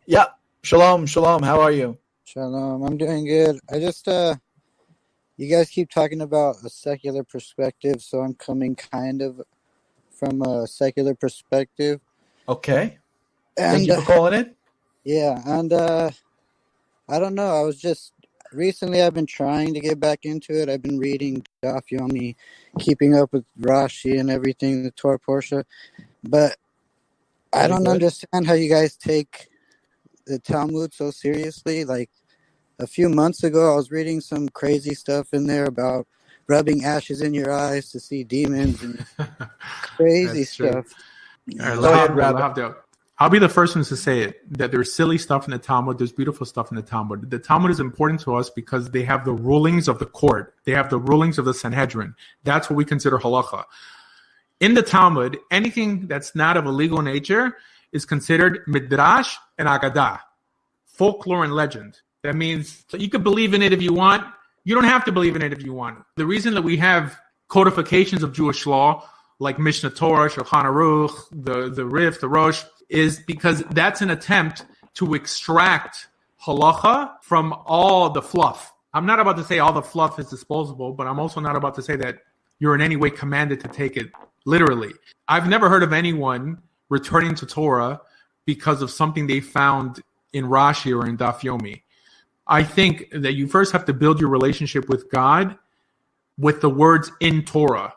Yeah. Shalom, shalom. How are you? Shalom. I'm doing good. I just you guys keep talking about a secular perspective, so I'm coming kind of from a secular perspective. Okay. Thank And you for calling in. yeah, and I don't know. I was just recently I've been trying to get back into it. I've been reading Daf Yomi, keeping up with Rashi and everything, the Torah Portia, but I Very don't good. understand how you guys take the Talmud so seriously. Like a few months ago, I was reading some crazy stuff in there about rubbing ashes in your eyes to see demons and crazy That's true. stuff. All right, Yeah, Go ahead, Lahavdil, Rabbi. Lahavdil. I'll be the first one to say it, that there's silly stuff in the Talmud. There's beautiful stuff in the Talmud. The Talmud is important to us because they have the rulings of the court. They have the rulings of the Sanhedrin. That's what we consider halacha. In the Talmud, anything that's not of a legal nature is considered midrash and agadah, folklore and legend. That means you could believe in it if you want. You don't have to believe in it if you want. The reason that we have codifications of Jewish law, like Mishnah Torah, Shulchan Aruch, the Rif, the Rosh, is because that's an attempt to extract halacha from all the fluff. I'm not about to say all the fluff is disposable, but I'm also not about to say that you're in any way commanded to take it literally. I've never heard of anyone returning to Torah because of something they found in Rashi or in Daf Yomi. I think that you first have to build your relationship with God with the words in Torah.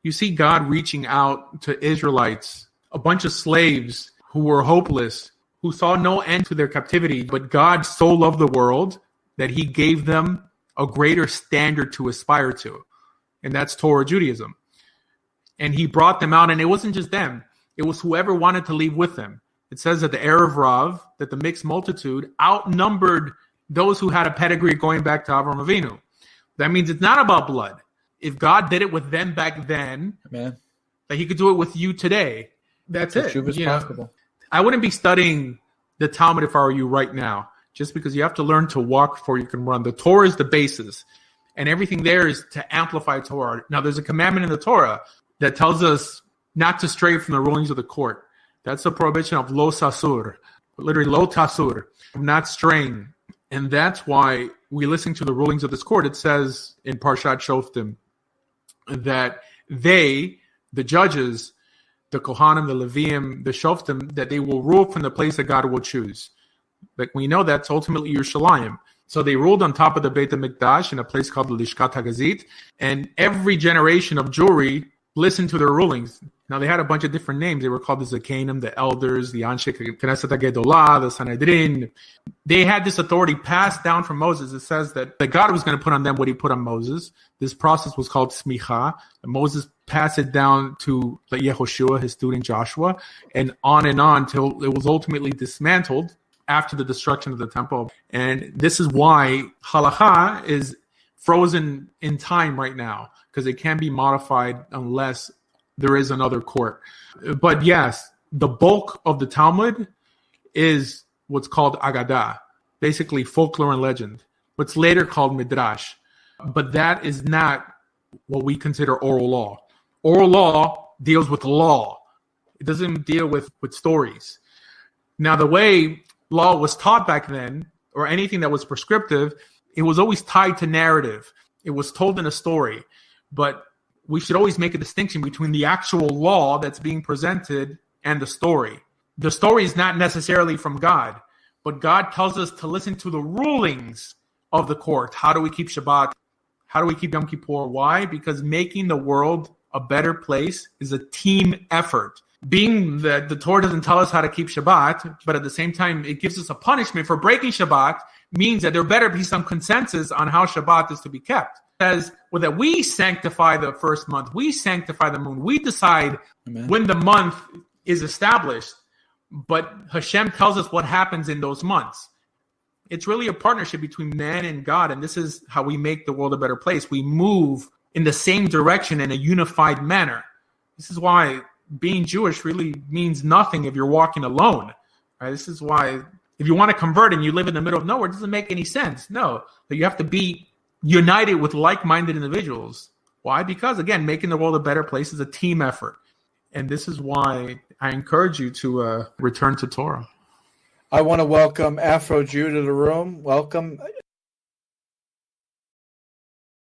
You see God reaching out to Israelites, a bunch of slaves who were hopeless, who saw no end to their captivity, but God so loved the world that he gave them a greater standard to aspire to, and that's Torah Judaism. And he brought them out, and it wasn't just them. It was whoever wanted to leave with them. It says that the Erev Rav, that the mixed multitude, outnumbered those who had a pedigree going back to Avraham Avinu. That means it's not about blood. If God did it with them back then, Man, that he could do it with you today. That's it. Tshuva is possible. I wouldn't be studying the Talmud if I were you right now, just because you have to learn to walk before you can run. The Torah is the basis, and everything there is to amplify Torah. Now, there's a commandment in the Torah that tells us not to stray from the rulings of the court. That's the prohibition of lo sasur, literally lo tasur, not straying. And that's why we listen to the rulings of this court. It says in Parshat Shoftim that they, the judges, the Kohanim, the Leviim, the Shoftim, that they will rule from the place that God will choose. Like we know that's ultimately Yerushalayim. So they ruled on top of the Beit HaMikdash in a place called the Lishkat HaGazit. And every generation of Jewry listened to their rulings. Now, they had a bunch of different names. They were called the Zakanim, the elders, the Anshe Knesset HaGedolah, the Sanhedrin. They had this authority passed down from Moses. It says that God was going to put on them what he put on Moses. This process was called smicha. Moses passed it down to Yehoshua, his student Joshua, and on till it was ultimately dismantled after the destruction of the temple. And this is why halacha is frozen in time right now, because it can't be modified unless there is another court. But yes, the bulk of the Talmud is what's called Agadah, basically folklore and legend, what's later called Midrash. But that is not what we consider oral law. Oral law deals with law. It doesn't deal with stories. Now, the way law was taught back then, or anything that was prescriptive, it was always tied to narrative. It was told in a story. But we should always make a distinction between the actual law that's being presented and the story. The story is not necessarily from God, but God tells us to listen to the rulings of the court. How do we keep Shabbat? How do we keep Yom Kippur? Why? Because making the world a better place is a team effort. Being that the Torah doesn't tell us how to keep Shabbat, but at the same time, it gives us a punishment for breaking Shabbat, means that there better be some consensus on how Shabbat is to be kept. Says well, that we sanctify the first month, we sanctify the moon, we decide when the month is established, but Hashem tells us what happens in those months. It's really a partnership between man and God, and this is how we make the world a better place. We move in the same direction in a unified manner. This is why being Jewish really means nothing if you're walking alone. Right? This is why if you want to convert and you live in the middle of nowhere, it doesn't make any sense. No, but you have to be united with like-minded individuals. Why? Because, again, making the world a better place is a team effort. And this is why I encourage you to return to Torah. I want to welcome Afro Jew to the room. Welcome.